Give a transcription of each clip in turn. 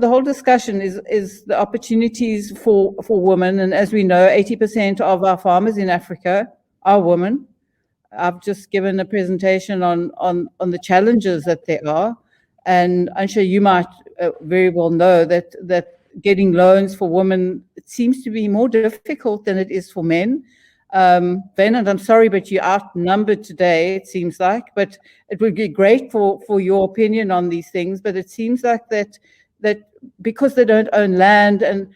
the whole discussion is the opportunities for women. And as we know, 80% of our farmers in Africa are women. I've just given a presentation on the challenges that there are. And Ancha, you might very well know that getting loans for women, it seems to be more difficult than it is for men. Wynand, I'm sorry, but you're outnumbered today, it seems like, but it would be great for your opinion on these things. But it seems like that because they don't own land, and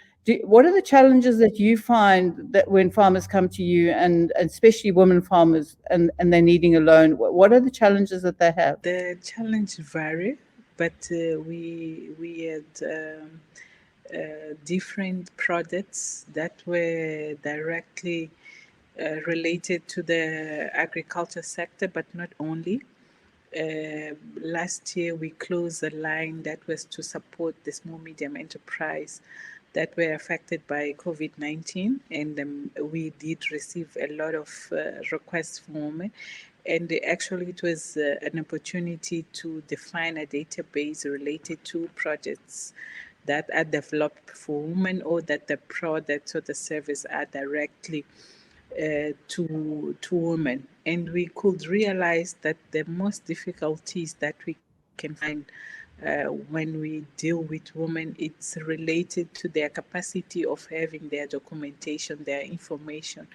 what are the challenges that you find that when farmers come to you, and especially women farmers, and they're needing a loan, what are the challenges that they have? The challenges vary, but we had different projects that were directly related to the agriculture sector, but not only. Last year, we closed a line that was to support the small medium enterprise that were affected by COVID-19, and we did receive a lot of requests for women. And actually, it was an opportunity to define a database related to projects that are developed for women, or that the products or the service are directly to women. And we could realize that the most difficulties that we can find when we deal with women, it's related to their capacity of having their documentation, their information,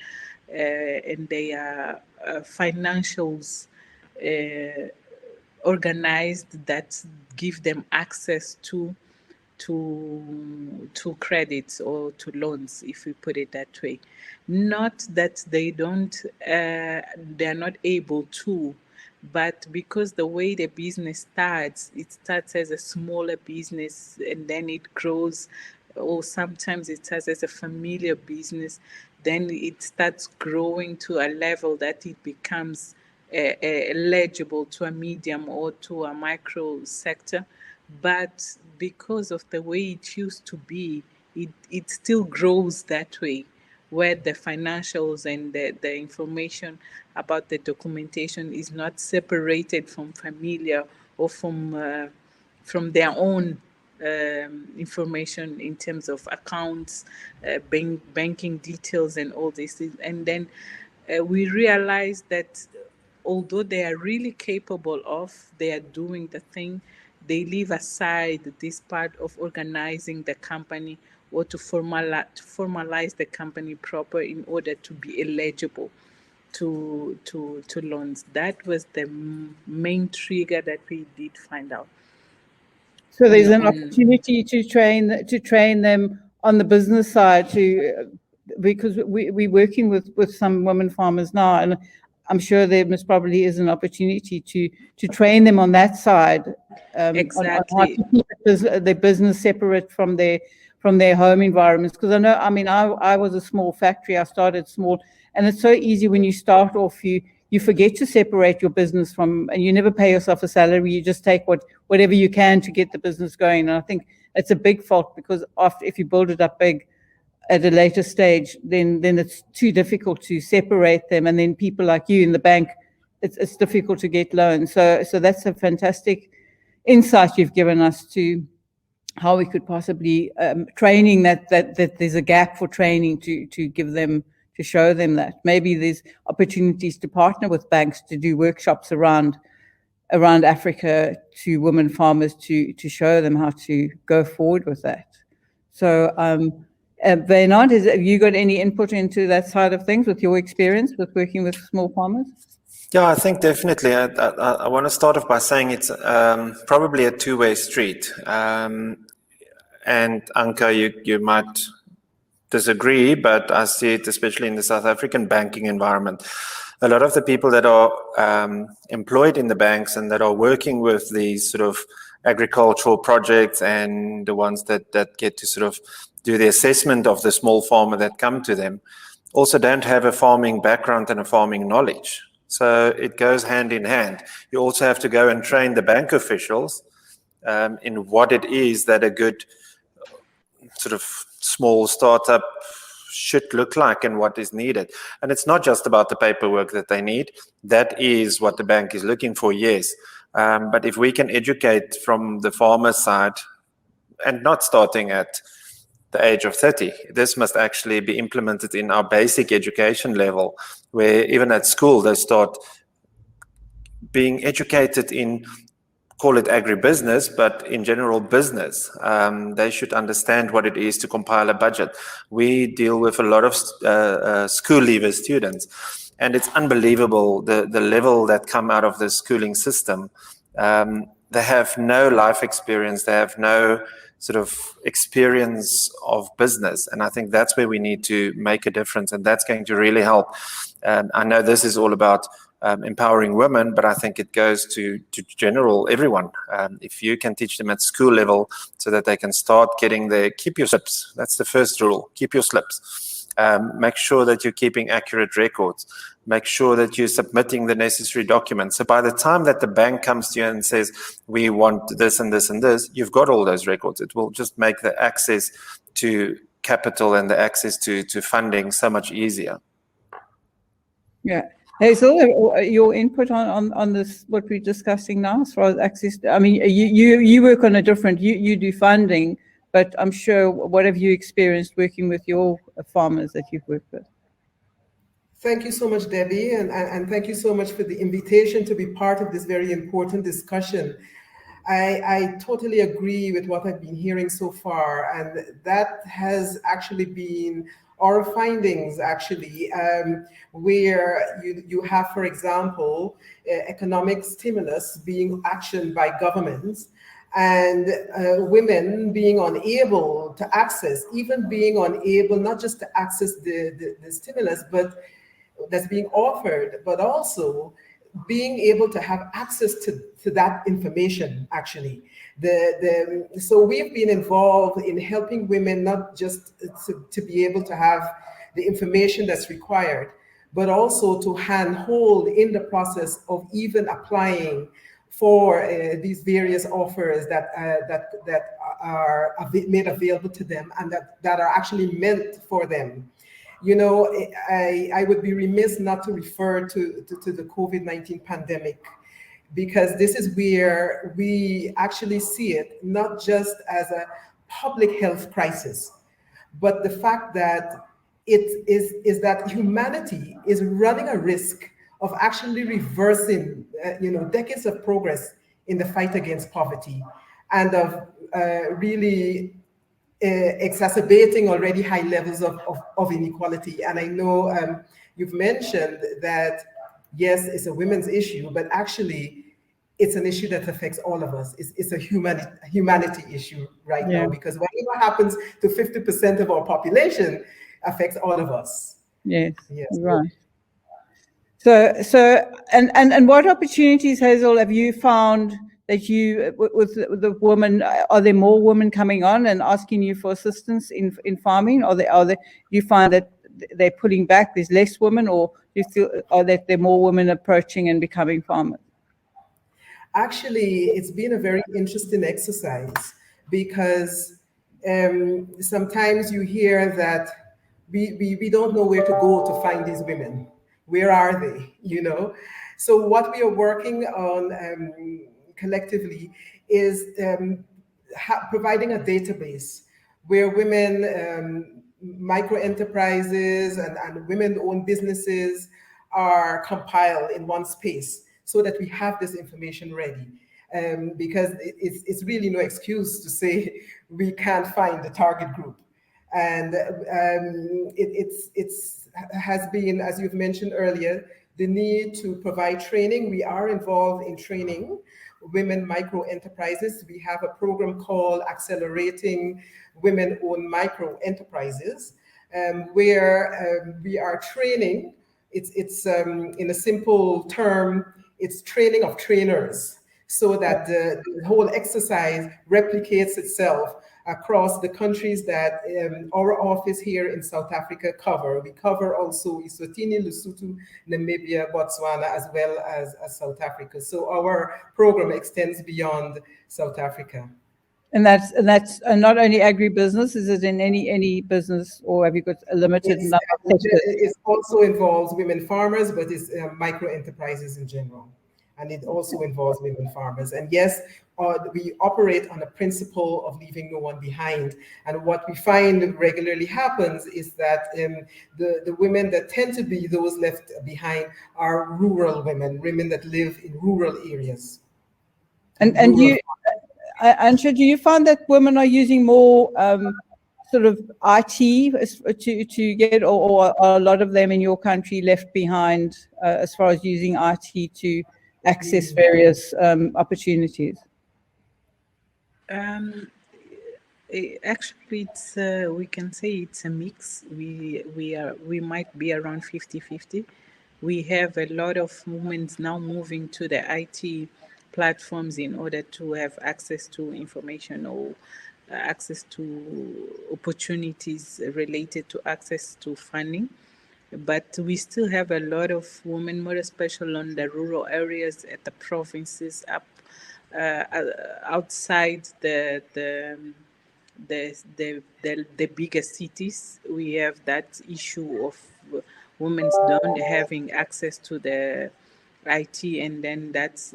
and their financials organized that give them access to credits or to loans, if we put it that way. Not that they are not able to, but because the way the business starts, it starts as a smaller business and then it grows, or sometimes it starts as a familiar business, then it starts growing to a level that it becomes eligible to a medium or to a micro sector. But because of the way it used to be, it still grows that way, where the financials and the information about the documentation is not separated from familiar or from their own information in terms of accounts, banking details, and all these things. And then we realize that although they are really capable of, they are doing the thing, they leave aside this part of organizing the company or to formalize the company proper in order to be eligible to loans. That was the main trigger that we did find out. So there's an opportunity to train them on the business side, because we're working with some women farmers now, and I'm sure there most probably is an opportunity to train them on that side, exactly. on how to keep their business separate from their home environments. Because I was a small factory. I started small, and it's so easy when you start off, you forget to separate your business from, and you never pay yourself a salary. You just take whatever you can to get the business going. And I think it's a big fault, because if you build it up big at a later stage, then it's too difficult to separate them. And then people like you in the bank, it's difficult to get loans. So that's a fantastic insight you've given us to how we could possibly training that there's a gap for training to give them, to show them that maybe there's opportunities to partner with banks to do workshops around Africa to women farmers to show them how to go forward with that. So Wynand, have you got any input into that side of things with your experience with working with small farmers? Yeah, I think definitely. I want to start off by saying it's probably a two-way street. And Ancha, you might disagree, but I see it especially in the South African banking environment. A lot of the people that are employed in the banks and that are working with these sort of agricultural projects, and the ones that get to sort of do the assessment of the small farmer that come to them, also don't have a farming background and a farming knowledge. So it goes hand in hand. You also have to go and train the bank officials in what it is that a good sort of small startup should look like and what is needed. And it's not just about the paperwork that they need. That is what the bank is looking for, yes. But if we can educate from the farmer side and not starting at the age of 30. This must actually be implemented in our basic education level, where even at school they start being educated in, call it agribusiness, but in general business. They should understand what it is to compile a budget. We deal with a lot of school leaver students, and it's unbelievable the level that come out of the schooling system. They have no life experience. They have no sort of experience of business. And I think that's where we need to make a difference, and that's going to really help. I know this is all about empowering women, but I think it goes to general everyone. If you can teach them at school level so that they can start getting their, keep your slips. That's the first rule, keep your slips. Make sure that you're keeping accurate records. Make sure that you're submitting the necessary documents. So by the time that the bank comes to you and says, we want this and this and this, you've got all those records. It will just make the access to capital and the access to funding so much easier. Yeah. Hazel, your input on this, what we're discussing now, as far as access, I mean, you work on a different, you do funding, but I'm sure, what have you experienced working with your farmers that you've worked with? Thank you so much, Debbie, and thank you so much for the invitation to be part of this very important discussion. I totally agree with what I've been hearing so far, and that has actually been our findings, actually, where you have, for example, economic stimulus being actioned by governments, and women being unable to access, even being unable not just to access the stimulus, but that's being offered, but also being able to have access to that information, actually. So we've been involved in helping women not just to be able to have the information that's required, but also to handhold in the process of even applying for these various offers that are made available to them, and that are actually meant for them. You know, I would be remiss not to refer to the COVID-19 pandemic, because this is where we actually see it not just as a public health crisis, but the fact that it is that humanity is running a risk of actually reversing, decades of progress in the fight against poverty, and of really exacerbating already high levels of inequality. And I know you've mentioned that, yes, it's a women's issue, but actually it's an issue that affects all of us. It's a humanity issue right now, because whatever happens to 50% of our population affects all of us. Yes, right. So and what opportunities, Hazel, have you found that you, with the women, are there more women coming on and asking you for assistance in farming? Do you find that they're pulling back, there's less women, or do you feel that there are more women approaching and becoming farmers? Actually, it's been a very interesting exercise, because sometimes you hear that we don't know where to go to find these women. Where are they, So what we are working on collectively is providing a database where women, micro enterprises and women-owned businesses are compiled in one space, so that we have this information ready. Because it's really no excuse to say we can't find the target group. And it has been, as you've mentioned earlier, the need to provide training. We are involved in training women micro enterprises. We have a program called Accelerating Women-Owned Micro Enterprises, where we are training. It's in a simple term, it's training of trainers, so that the whole exercise replicates itself across the countries that our office here in South Africa cover. We cover also Eswatini, Lesotho, Namibia, Botswana, as well as South Africa. So our program extends beyond South Africa. And that's not only agribusiness. Is it in any business, or have you got a limited number of sectors? It also involves women farmers, but it's micro enterprises in general. and it also involves women farmers. And yes, we operate on a principle of leaving no one behind. And what we find regularly happens is that the women that tend to be those left behind are rural women that live in rural areas. And you, Ancha, do you find that women are using more sort of IT to get, or are a lot of them in your country left behind as far as using IT to access various opportunities? Actually, it's we can say it's a mix. We might be around 50-50. We have a lot of women now moving to the IT platforms in order to have access to information or access to opportunities related to access to funding. But we still have a lot of women, more especially on the rural areas, at the provinces, up outside the bigger cities. We have that issue of women don't having access to the IT, and then that's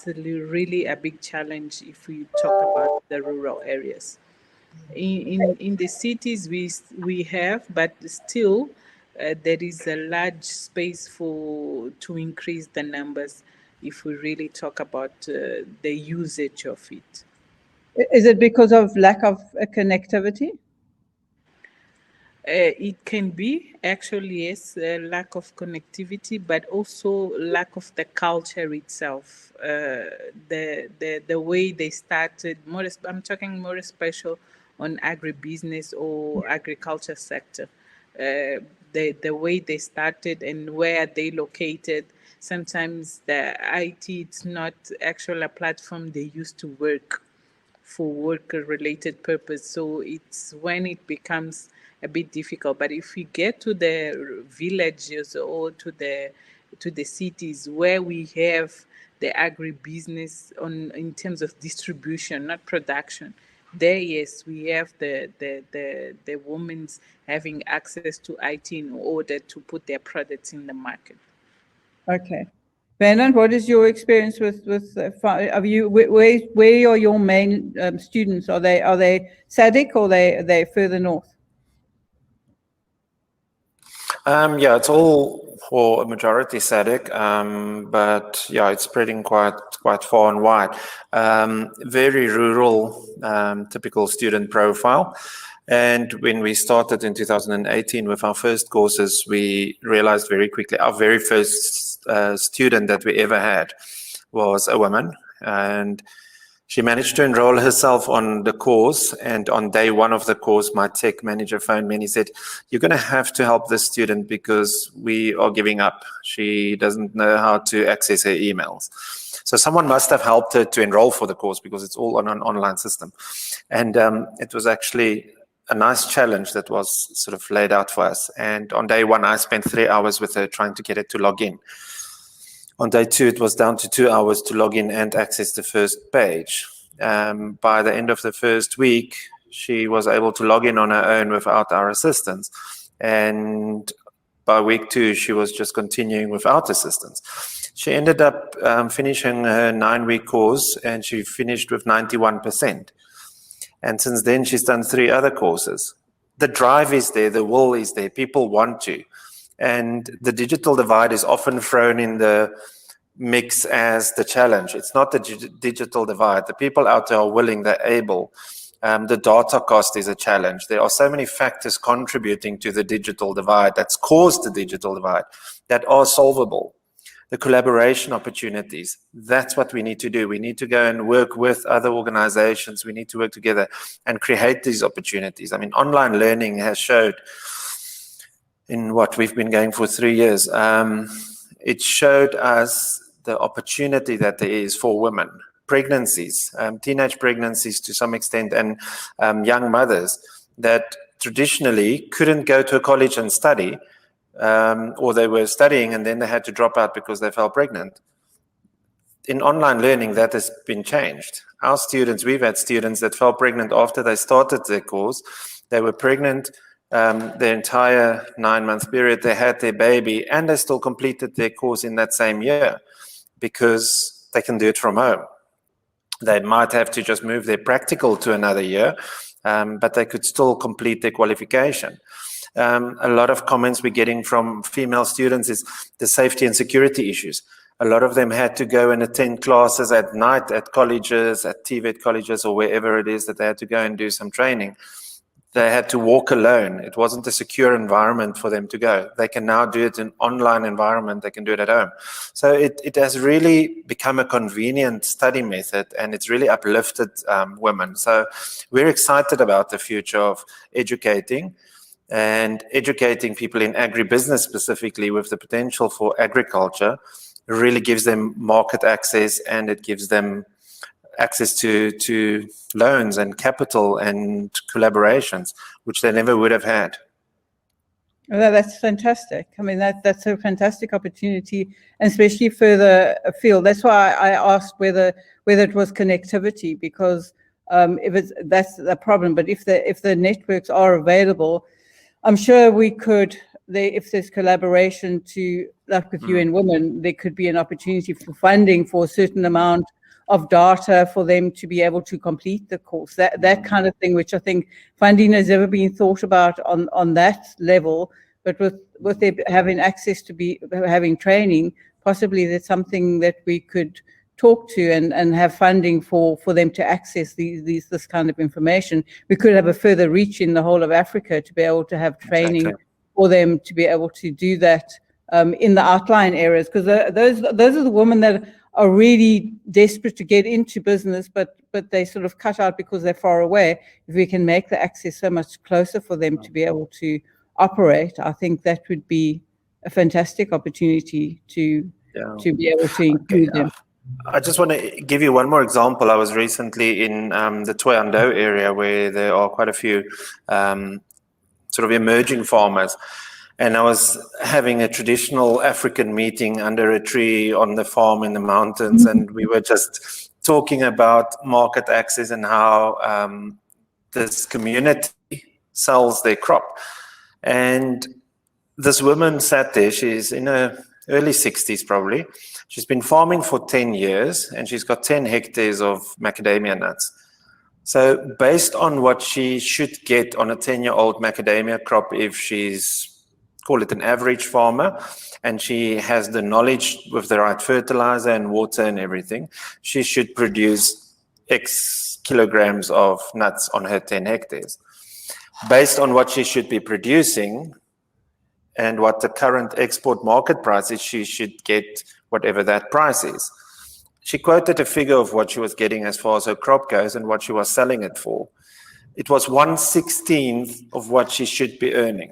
really a big challenge if we talk about the rural areas. In the cities we have, but still there is a large space to increase the numbers if we really talk about the usage of it. Is it because of lack of connectivity? It can be, actually, yes, lack of connectivity, but also lack of the culture itself. The way they started, I'm talking more special on agribusiness or agriculture sector. The way they started and where they located. Sometimes the IT, it's not actually a platform they used to work for work-related purpose. So it's when it becomes a bit difficult. But if we get to the villages or to the cities where we have the agribusiness in terms of distribution, not production, there, yes, we have the women having access to IT in order to put their products in the market. Okay. Wynand, what is your experience with are you, where are your main students? Are they SADC or are they further north? Yeah, it's all for a majority SADC, but yeah, it's spreading quite far and wide. Very rural, typical student profile. And when we started in 2018 with our first courses, we realized very quickly our very first student that we ever had was a woman, and she managed to enroll herself on the course. And on day one of the course, my tech manager phoned me and he said, "You're going to have to help this student because we are giving up. She doesn't know how to access her emails." So someone must have helped her to enroll for the course because it's all on an online system. And it was actually a nice challenge that was sort of laid out for us. And on day one, I spent 3 hours with her trying to get her to log in. On day two, it was down to 2 hours to log in and access the first page. By the end of the first week, she was able to log in on her own without our assistance. And by week 2, she was just continuing without assistance. She ended up finishing her 9-week course, and she finished with 91%. And since then, she's done 3 other courses. The drive is there, the will is there, people want to. And the digital divide is often thrown in the mix as the challenge. It's not the digital divide. The people out there are willing, they're able. The data cost is a challenge. There are so many factors contributing to the digital divide that's caused the digital divide that are solvable. The collaboration opportunities, that's what we need to do. We need to go and work with other organizations. We need to work together and create these opportunities. I mean, online learning has showed in what we've been going for 3 years, it showed us the opportunity that there is for women, pregnancies, teenage pregnancies to some extent, and young mothers that traditionally couldn't go to a college and study, or they were studying and then they had to drop out because they fell pregnant. In online learning, that has been changed. Our students, we've had students that fell pregnant after they started their course. They were pregnant their entire 9-month period. They had their baby and they still completed their course in that same year. because they can do it from home. They might have to just move their practical to another year, but they could still complete their qualification. A lot of comments we're getting from female students is the safety and security issues. A lot of them had to go and attend classes at night at colleges, at TVET colleges, or wherever it is that they had to go and do some training. They had to walk alone. It wasn't a secure environment for them to go. They can now do it in an online environment. They can do it at home. So it has really become a convenient study method, and it's really uplifted women. So we're excited about the future of educating people in agribusiness specifically, with the potential for agriculture. It really gives them market access, and it gives them access to loans and capital and collaborations, which they never would have had. Well, that's fantastic. I mean, that's a fantastic opportunity, and especially further afield. That's why I asked whether it was connectivity, because that's the problem. But if the networks are available, I'm sure we could. If there's collaboration to, like with UN Women, there could be an opportunity for funding for a certain amount of data for them to be able to complete the course. That kind of thing, which I think funding has never been thought about on that level. But with them having access to having training, possibly that's something that we could talk to and have funding for them to access this kind of information. We could have a further reach in the whole of Africa to be able to have training. Exactly. For them to be able to do that in the outlying areas, because those are the women that are really desperate to get into business, but they sort of cut out because they're far away. If we can make the access so much closer for them to be able to operate, I think that would be a fantastic opportunity to be able to include them. I just want to give you one more example. I was recently in the Thohoyandou area, where there are quite a few sort of emerging farmers. And I was having a traditional African meeting under a tree on the farm in the mountains. And we were just talking about market access and how this community sells their crop. And this woman sat there. She's in her early 60s probably. She's been farming for 10 years and she's got 10 hectares of macadamia nuts. So based on what she should get on a 10-year-old macadamia crop, if she's, call it an average farmer, and she has the knowledge with the right fertilizer and water and everything, she should produce X kilograms of nuts on her 10 hectares. Based on what she should be producing and what the current export market price is, she should get whatever that price is. She quoted a figure of what she was getting as far as her crop goes and what she was selling it for. It was 1/16 of what she should be earning.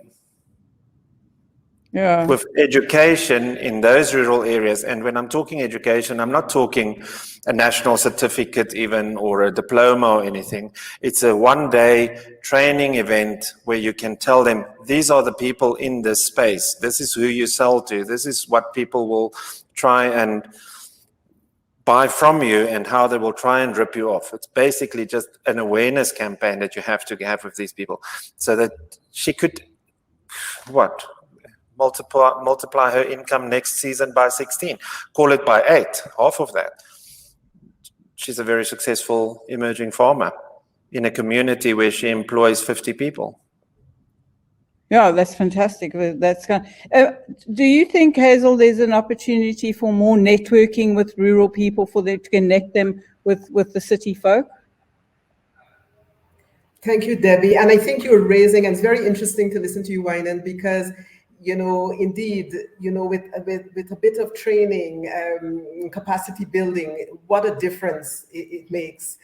Yeah. With education in those rural areas, and when I'm talking education, I'm not talking a national certificate even or a diploma or anything. It's a one-day training event where you can tell them, these are the people in this space. This is who you sell to. This is what people will try and buy from you and how they will try and rip you off. It's basically just an awareness campaign that you have to have with these people, so that she could, multiply her income next season by 16, call it by 8, half of that. She's a very successful emerging farmer in a community where she employs 50 people. Yeah, that's fantastic. That's do you think, Hazel, there's an opportunity for more networking with rural people for them to connect them with the city folk? Thank you, Debbie. And I think you're raising, and it's very interesting to listen to you, Wynand, because indeed, with a bit of training, capacity building, what a difference it makes.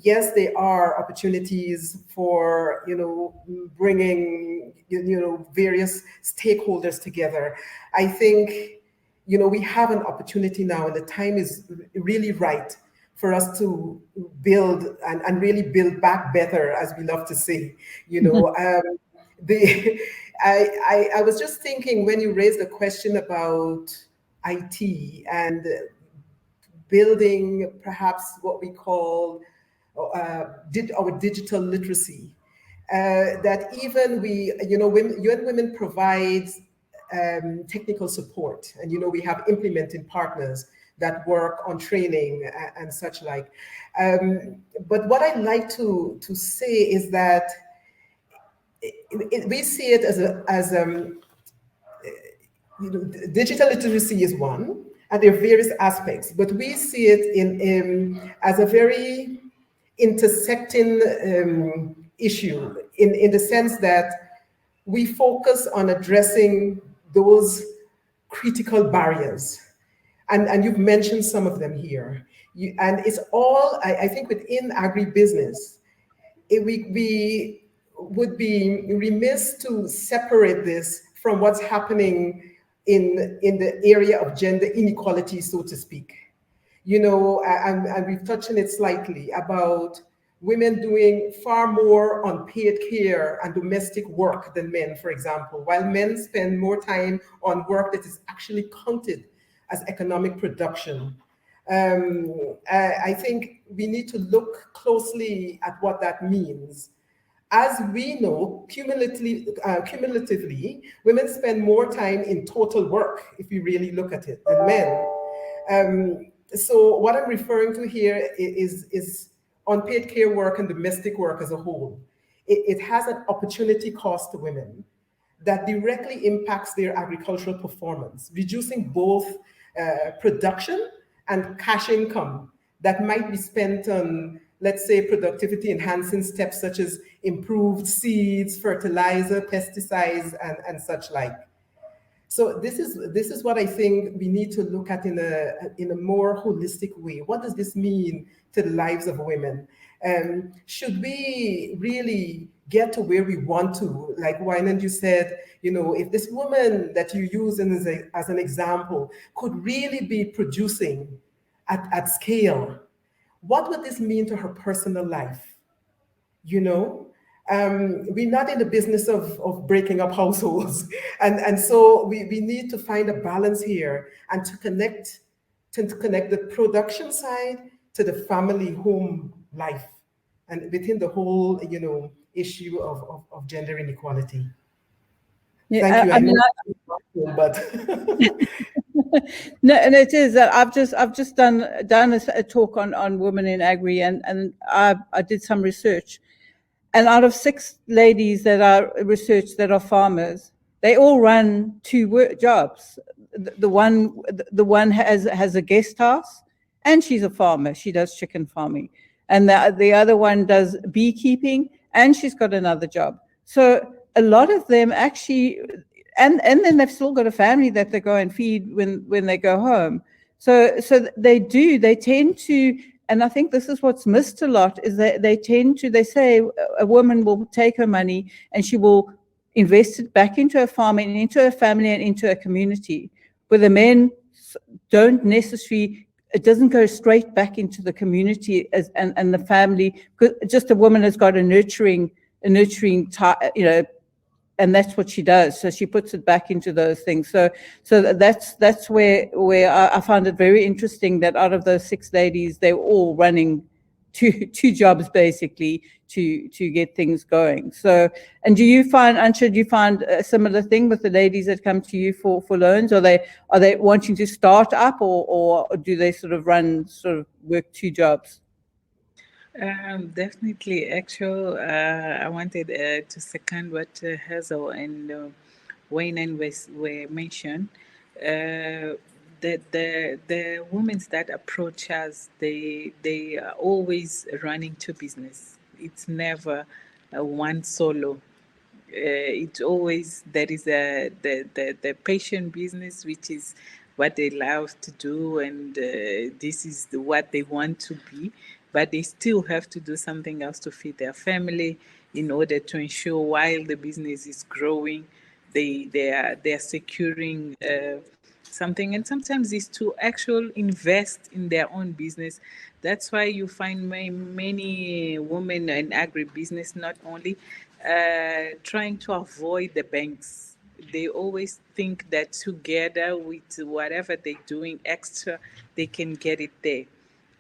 Yes, there are opportunities for, bringing, various stakeholders together. I think, we have an opportunity now, and the time is really right for us to build and really build back better, as we love to say, I was just thinking when you raised the question about IT and building perhaps what we call our digital literacy, that even UN Women provides technical support. And, we have implementing partners that work on training and such like. But what I'd like to say is that we see it as digital literacy is one, and there are various aspects, but we see it as a very intersecting issue in the sense that we focus on addressing those critical barriers. And you've mentioned some of them here. And it's all, I think within agribusiness, we would be remiss to separate this from what's happening in the area of gender inequality, so to speak. And we've touched on it slightly about women doing far more unpaid care and domestic work than men, for example, while men spend more time on work that is actually counted as economic production. I think we need to look closely at what that means. As we know, cumulatively, women spend more time in total work, if you really look at it, than men. So what I'm referring to here is unpaid care work and domestic work as a whole. It has an opportunity cost to women that directly impacts their agricultural performance, reducing both production and cash income that might be spent on, let's say, productivity enhancing steps such as improved seeds, fertilizer, pesticides, and such like. So this is what I think we need to look at in a more holistic way. What does this mean to the lives of women? Should we really get to where we want to? Like Wynand, you said, if this woman that you use as an example could really be producing at scale, what would this mean to her personal life? We're not in the business of breaking up households. And so we need to find a balance here and to connect the production side to the family home life and within the whole, issue of gender inequality. Yeah, Thank you. But No, and it is that I've just done a talk on women in agri, and I did some research, and out of 6 ladies that are researched that are farmers, they all run 2 jobs. The one has a guest house, and she's a farmer. She does chicken farming, and the other one does beekeeping, and she's got another job. So a lot of them actually. And then they've still got a family that they go and feed when they go home. So they tend to, and I think this is what's missed a lot, is that they say a woman will take her money and she will invest it back into her farm and into her family and into a community, where the men don't necessarily, it doesn't go straight back into the community and the family, because just a woman has got a nurturing and that's what she does. So she puts it back into those things. So that's where I found it very interesting that out of those 6 ladies, they were all running two jobs basically to get things going. So, and Ancha, do you find a similar thing with the ladies that come to you for loans? Are they wanting to start up, or do they sort of work 2 jobs? Definitely. Actually, I wanted to second what Hazel and Wynand were mentioned. That the women that approach us, they are always running 2 business. It's never one solo. It's always there is the patient business, which is what they love to do, and this is what they want to be. But they still have to do something else to feed their family in order to ensure while the business is growing, they are securing something. And sometimes it's to actually invest in their own business. That's why you find many women in agribusiness not only trying to avoid the banks. They always think that together with whatever they're doing extra, they can get it there.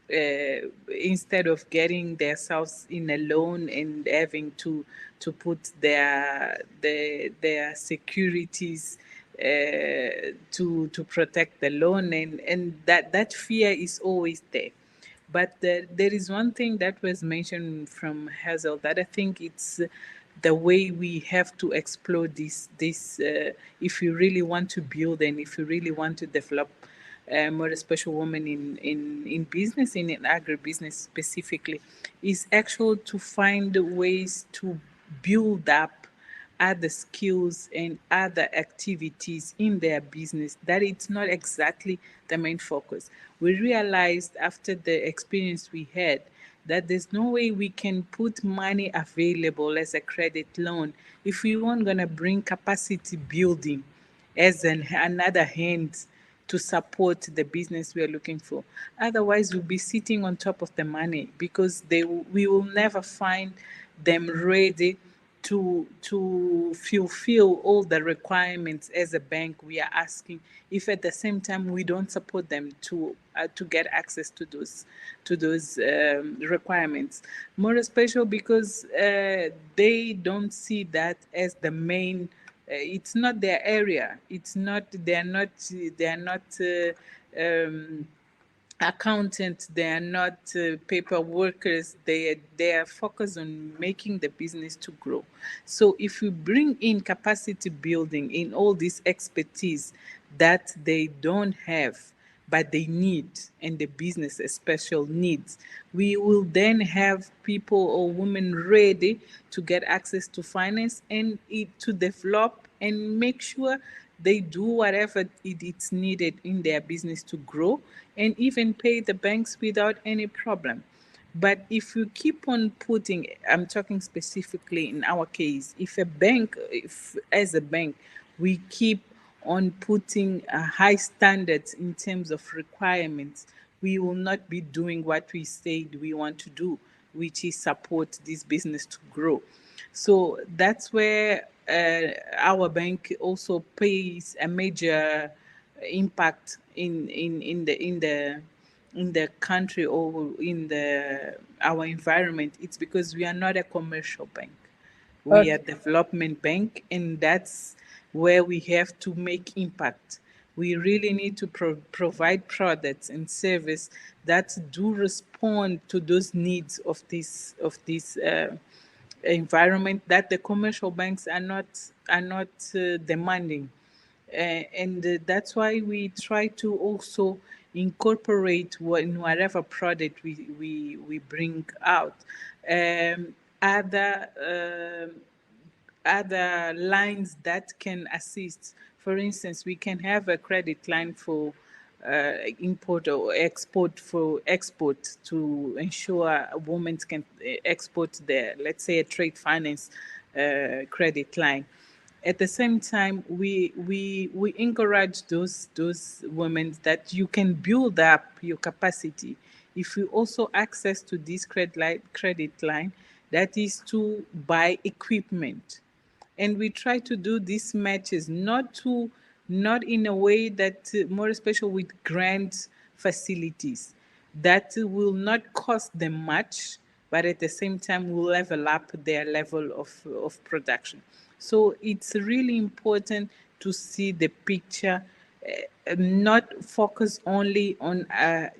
Instead of getting themselves in a loan and having to put their securities to protect the loan, and that fear is always there. But there is one thing that was mentioned from Hazel that I think it's the way we have to explore this if you really want to build and if you really want to develop more special women in business, in agribusiness specifically, is actual to find ways to build up other skills and other activities in their business that it's not exactly the main focus. We realized after the experience we had that there's no way we can put money available as a credit loan if we weren't going to bring capacity building as another hand to support the business we are looking for. Otherwise, we'll be sitting on top of the money because we will never find them ready to fulfill all the requirements as a bank we are asking, if at the same time we don't support them to get access to those requirements. More special because they don't see that as the main. It's not their area. It's not. They are not. Accountants, they are not paper workers. They are focused on making the business to grow. So if we bring in capacity building in all this expertise that they don't have but they need, and the business especially needs, we will then have people or women ready to get access to finance and to develop and make sure they do whatever it's needed in their business to grow and even pay the banks without any problem. But if you keep on putting, I'm talking specifically in our case, if as a bank, we keep on putting high standards in terms of requirements, we will not be doing what we said we want to do, which is support this business to grow. So that's where our bank also plays a major impact in the country or in our environment. It's because we are not a commercial bank. We are a development bank, and that's where we have to make impact. We really need to provide products and service that do respond to those needs of this environment that the commercial banks are not demanding. And that's why we try to also incorporate in whatever product we bring out other lines that can assist. For instance, we can have a credit line for import or export to ensure women can export their, let's say, a trade finance credit line. At the same time, we encourage those women that you can build up your capacity if you also access to this credit line, that is to buy equipment. And we try to do these matches not in a way that more special with grant facilities that will not cost them much, but at the same time will level up their level of production. So it's really important to see the picture, not focus only on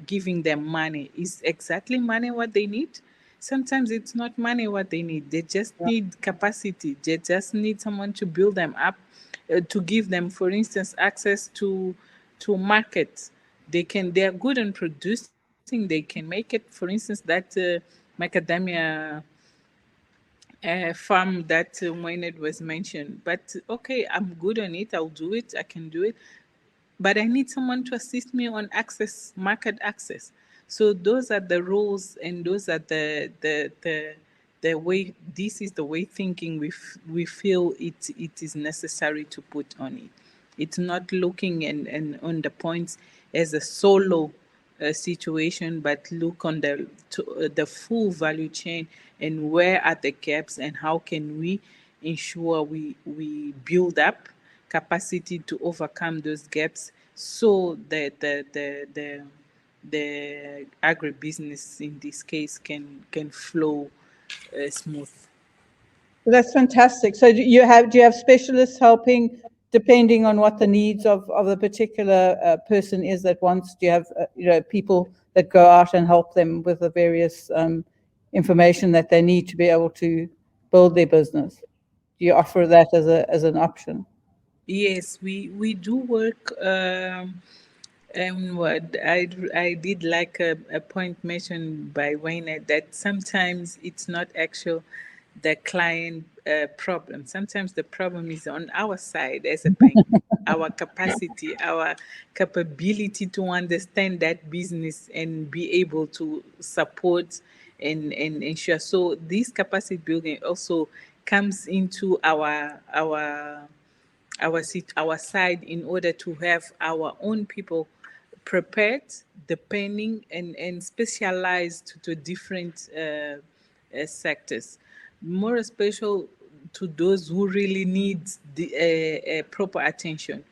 giving them money. Is exactly money what they need? Sometimes it's not money what they need. They just need capacity. They just need someone to build them up, to give them, for instance, access to markets. They are good in producing. They can make it. For instance, that macadamia farm that Wynand was mentioned. But okay, I'm good on it. I'll do it. I can do it. But I need someone to assist me on market access. So those are the rules, and those are the way. This is the way thinking we feel it is necessary to put on it. It's not looking and on the points as a solo situation, but look on the full value chain and where are the gaps and how can we ensure we build up capacity to overcome those gaps so that the agribusiness in this case can flow smooth. That's fantastic. So do you have specialists helping depending on what the needs of the particular person is that wants to have, people that go out and help them with the various information that they need to be able to build their business. Do you offer that as an option? Yes, we do work. And what I did like a point mentioned by Wynand, that sometimes it's not actual the client problem. Sometimes the problem is on our side as a bank, our capacity, our capability to understand that business and be able to support and ensure. So this capacity building also comes into our side in order to have our own people prepared, depending and specialized to different sectors. More special to those who really need the proper attention.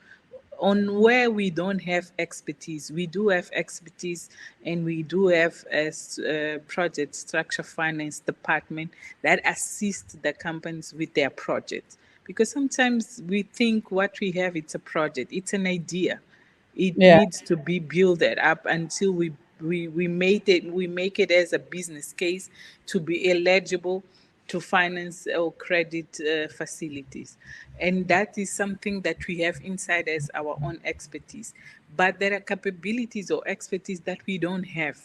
On where we don't have expertise, we do have expertise, and we do have a project structure finance department that assists the companies with their projects. Because sometimes we think what we have, it's a project, it's an idea. It needs to be built up until we make it as a business case to be eligible to finance or credit facilities. And that is something that we have inside as our own expertise. But there are capabilities or expertise that we don't have.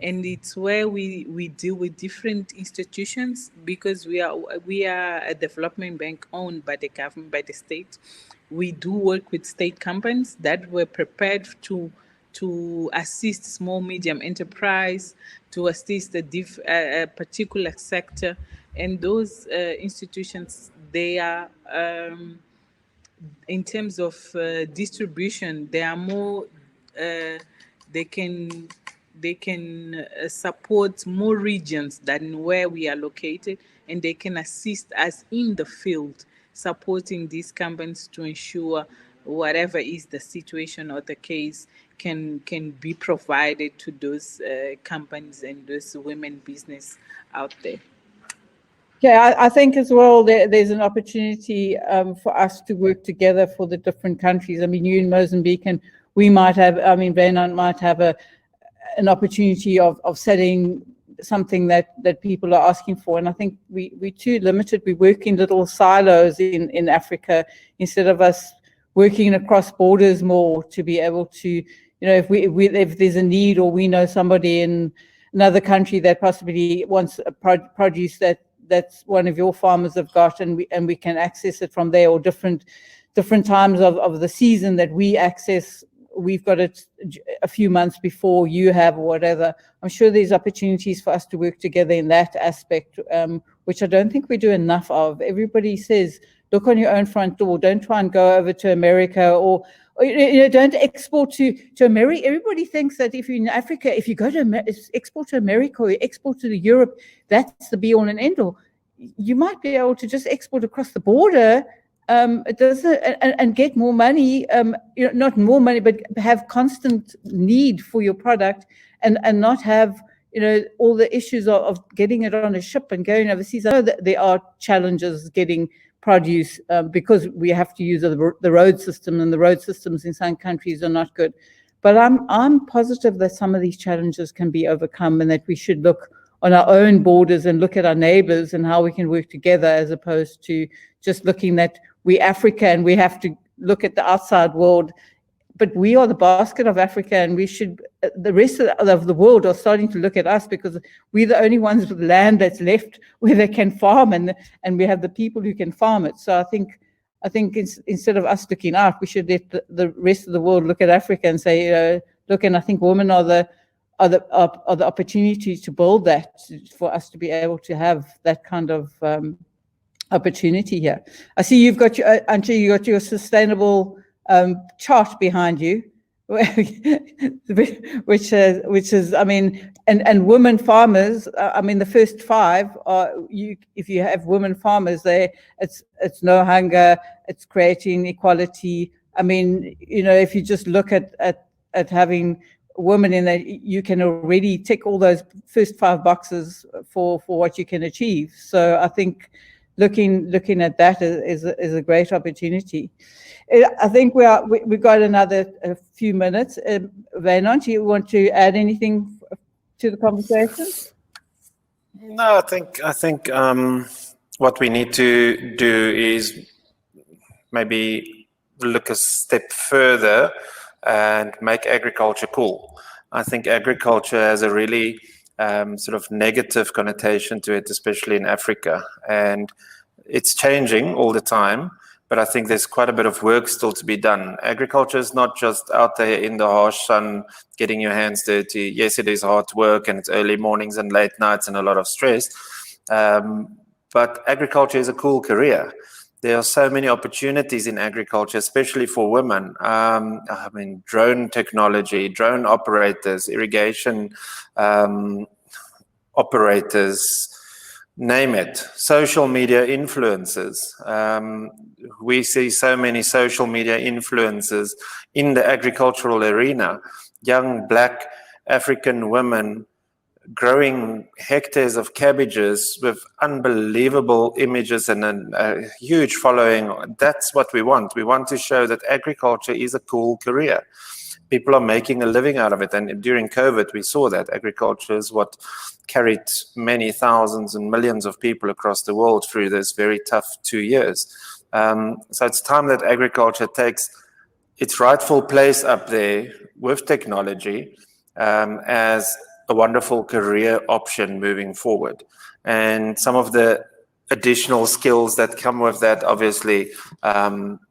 And it's where we deal with different institutions, because we are a development bank owned by the government, by the state. We do work with state companies that were prepared to assist small medium enterprise, to assist a particular sector, and those institutions, they are in terms of distribution, they are more they can support more regions than where we are located, and they can assist us in the field, supporting these companies to ensure whatever is the situation or the case can be provided to those companies and those women business out there. Yeah, I think as well there's an opportunity for us to work together for the different countries. I mean, you in Mozambique, and we might have, I mean, Wynand might have an opportunity of setting something that people are asking for. And I think we're too limited. We work in little silos in Africa instead of us working across borders more to be able to, if there's a need, or we know somebody in another country that possibly wants a produce that's one of your farmers have got, and we can access it from there, or different times of the season that we access. We've got it a few months before you have, or whatever. I'm sure there's opportunities for us to work together in that aspect, which I don't think we do enough of. Everybody says, look on your own front door. Don't try and go over to America, or don't export to America. Everybody thinks that if you're in Africa, if you go to export to America or you export to Europe, that's the be all and end all. You might be able to just export across the border. It doesn't, and get more money, not more money, but have constant need for your product, and not have, all the issues of getting it on a ship and going overseas. I know that there are challenges getting produce because we have to use the road system, and the road systems in some countries are not good. But I'm positive that some of these challenges can be overcome, and that we should look on our own borders and look at our neighbors and how we can work together, as opposed to just looking that we Africa and we have to look at the outside world. But we are the basket of Africa, and we should, the rest of the world are starting to look at us, because we're the only ones with land that's left where they can farm, and we have the people who can farm it. So I think instead of us looking out, we should let the rest of the world look at Africa and say, look. And I think women are the opportunity to build that, for us to be able to have that kind of opportunity here. I see you've got your Ancha, you got your sustainable chart behind you, which is, I mean, and women farmers. I mean, the first 5 are if you have women farmers there, it's no hunger, it's creating equality. I mean, if you just look at having women in that, you can already tick all those first 5 boxes for what you can achieve. So I think looking at that is a great opportunity. I think we've got a few minutes. Wynand, do you want to add anything to the conversation? No, I think what we need to do is maybe look a step further and make agriculture cool. I think agriculture has a really sort of negative connotation to it, especially in Africa, and it's changing all the time. But I think there's quite a bit of work still to be done. Agriculture is not just out there in the harsh sun, getting your hands dirty. Yes, it is hard work and it's early mornings and late nights and a lot of stress. But agriculture is a cool career. There are so many opportunities in agriculture, especially for women. I mean, drone technology, drone operators, irrigation operators, name it. Social media influencers. We see so many social media influencers in the agricultural arena. Young Black African women growing hectares of cabbages with unbelievable images and a huge following. That's what we want. We want to show that agriculture is a cool career. People are making a living out of it. And during COVID, we saw that agriculture is what carried many thousands and millions of people across the world through this very tough 2 years. So it's time that agriculture takes its rightful place up there with technology as a wonderful career option moving forward. And some of the additional skills that come with that, obviously,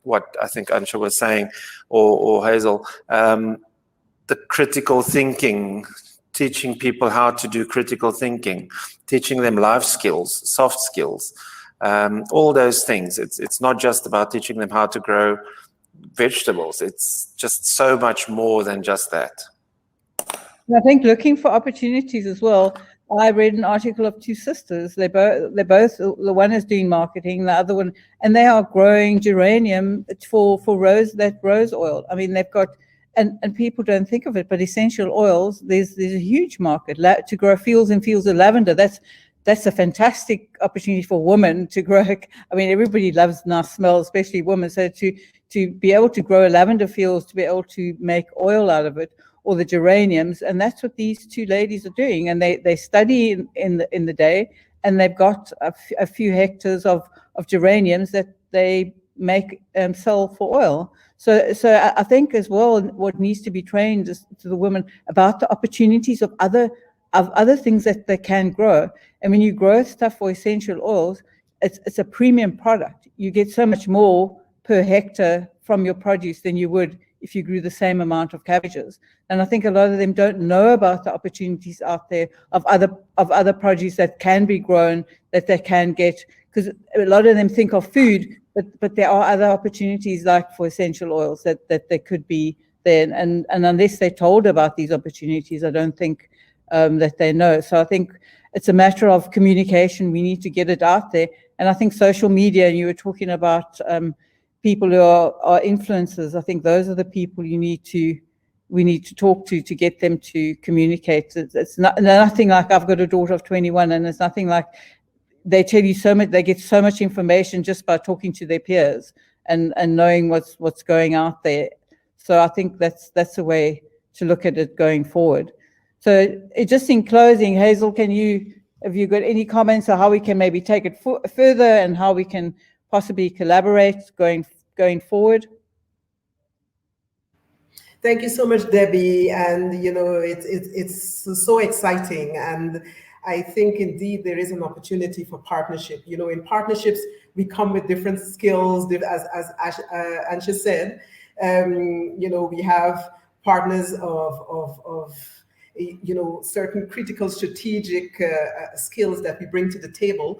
what I think Ancha was saying, or Hazel, the critical thinking, teaching people how to do critical thinking, teaching them life skills, soft skills, all those things. It's not just about teaching them how to grow vegetables. It's just so much more than just that. I think looking for opportunities as well. I read an article of two sisters. They're both, the one is doing marketing, the other one, and they are growing geranium for rose oil. I mean, they've got, and people don't think of it, but essential oils, there's a huge market to grow fields and fields of lavender. That's a fantastic opportunity for women to grow. I mean, everybody loves nice smell, especially women. So to be able to grow lavender fields, to be able to make oil out of it, or the geraniums, and that's what these two ladies are doing. And they study in the day, and they've got a few hectares of geraniums that they make sell for oil. So I think as well, what needs to be trained is to the women about the opportunities of other things that they can grow. And when you grow stuff for essential oils, it's a premium product. You get so much more per hectare from your produce than you would if you grew the same amount of cabbages. And I think a lot of them don't know about the opportunities out there of other produce that can be grown, that they can get, because a lot of them think of food, but there are other opportunities like for essential oils that they could be there. And unless they're told about these opportunities, I don't think that they know. So I think it's a matter of communication. We need to get it out there. And I think social media, and you were talking about people who are influencers, I think those are the people we need to talk to get them to communicate. It's nothing like I've got a daughter of 21, and it's nothing like they tell you so much, they get so much information just by talking to their peers and knowing what's going out there. So I think that's the way to look at it going forward. So just in closing, Hazel, have you got any comments on how we can maybe take it further and how we can possibly collaborate going forward? Thank you so much, Debbie. And it's so exciting. And I think indeed there is an opportunity for partnership. In partnerships, we come with different skills. As Ancha said, we have partners of certain critical strategic skills that we bring to the table.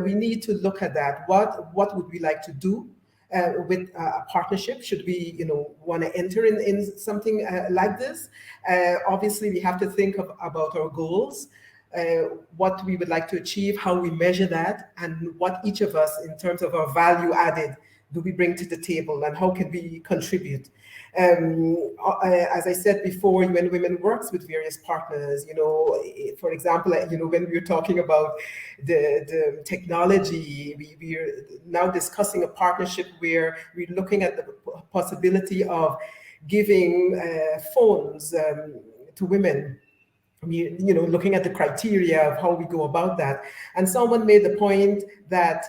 We need to look at that. What would we like to do with a partnership? Should we want to enter in something like this? Obviously, we have to think about our goals, what we would like to achieve, how we measure that, and what each of us, in terms of our value added, do we bring to the table, and how can we contribute? As I said before, when women works with various partners, for example, when we were talking about the technology, we're now discussing a partnership where we're looking at the possibility of giving phones to women. Looking at the criteria of how we go about that. And someone made the point that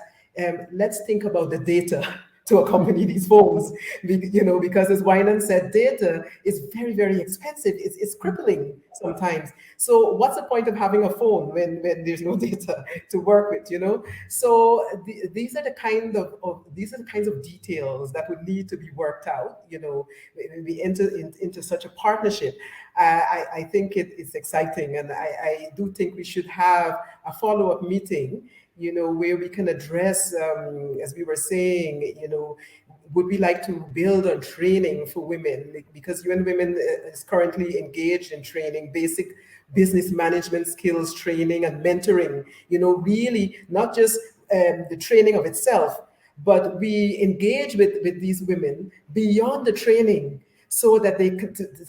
let's think about the data to accompany these phones, because as Wynand said, data is very, very expensive. It's crippling sometimes. So what's the point of having a phone when there's no data to work with, So these are the kinds of details that would need to be worked out, when we enter into such a partnership. I think it's exciting, and I do think we should have a follow-up meeting, where we can address, as we were saying, would we like to build on training for women? Because UN Women is currently engaged in training, basic business management skills training and mentoring, really not just the training of itself, but we engage with these women beyond the training so that they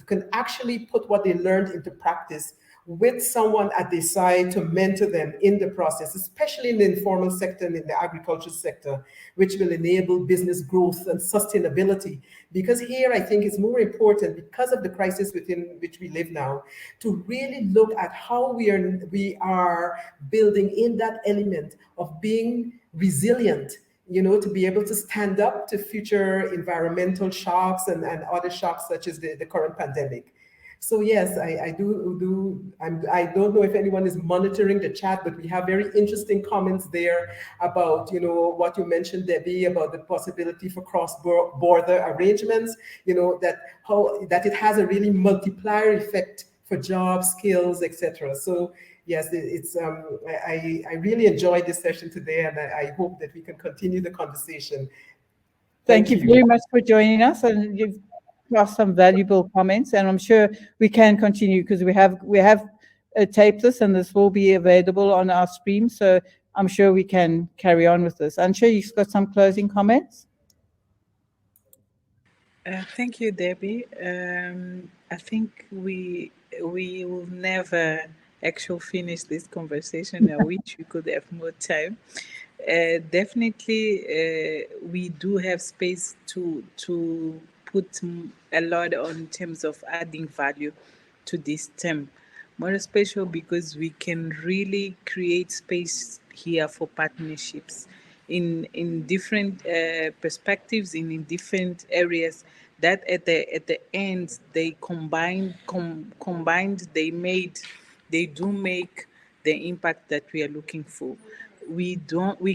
can actually put what they learned into practice with someone at their side to mentor them in the process, especially in the informal sector and in the agriculture sector, which will enable business growth and sustainability. Because here, I think it's more important, because of the crisis within which we live now, to really look at how we are building in that element of being resilient, to be able to stand up to future environmental shocks and other shocks such as the current pandemic. So yes, I don't know if anyone is monitoring the chat, but we have very interesting comments there about, what you mentioned, Debbie, about the possibility for cross-border arrangements, that it has a really multiplier effect for jobs, skills, etc. So yes, it's I really enjoyed this session today, and I hope that we can continue the conversation. Thank you very much for joining us, and you've got some valuable comments, and I'm sure we can continue because we have taped this, and this will be available on our stream. So I'm sure we can carry on with this. Ancha, you've got some closing comments? Thank you, Debbie. I think we will never actually finish this conversation. I wish we could have more time. Definitely, we do have space to put a lot on terms of adding value to this term, more especially because we can really create space here for partnerships in different perspectives, in different areas that at the end they combined, they do make the impact that we are looking for. We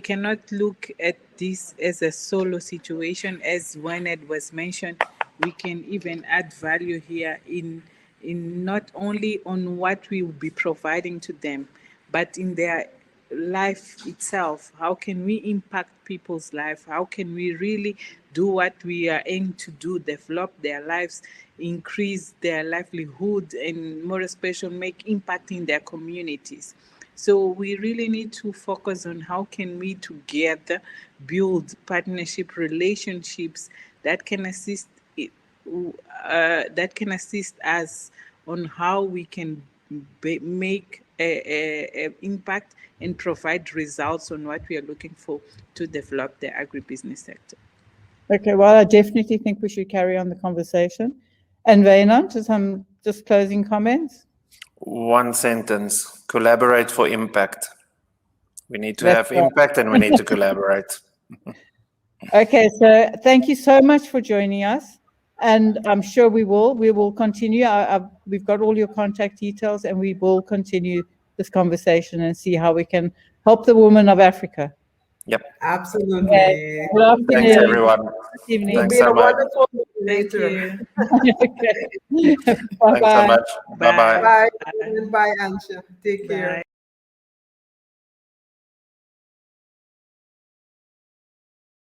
cannot look at this as a solo situation. As Wynand was mentioned, we can even add value here in not only on what we will be providing to them, but in their life itself. How can we impact people's life? How can we really do what we are aiming to do, develop their lives, increase their livelihood, and more especially make impact in their communities? So we really need to focus on how can we together build partnership relationships that can assist us on how we can make an impact and provide results on what we are looking for to develop the agribusiness sector. Okay, well, I definitely think we should carry on the conversation. And Wynand, just closing comments? One sentence: collaborate for impact. We need to have impact, and we need to collaborate. Okay, so thank you so much for joining us, and I'm sure we will continue. We've got all your contact details, and we will continue this conversation and see how we can help the women of Africa. Yep. Absolutely. Okay. Good afternoon. Thanks, everyone. Good evening. Thanks so much. Thank you. Okay. Thanks so much. Bye-bye. Bye. Bye, Ancha. Take care. Bye.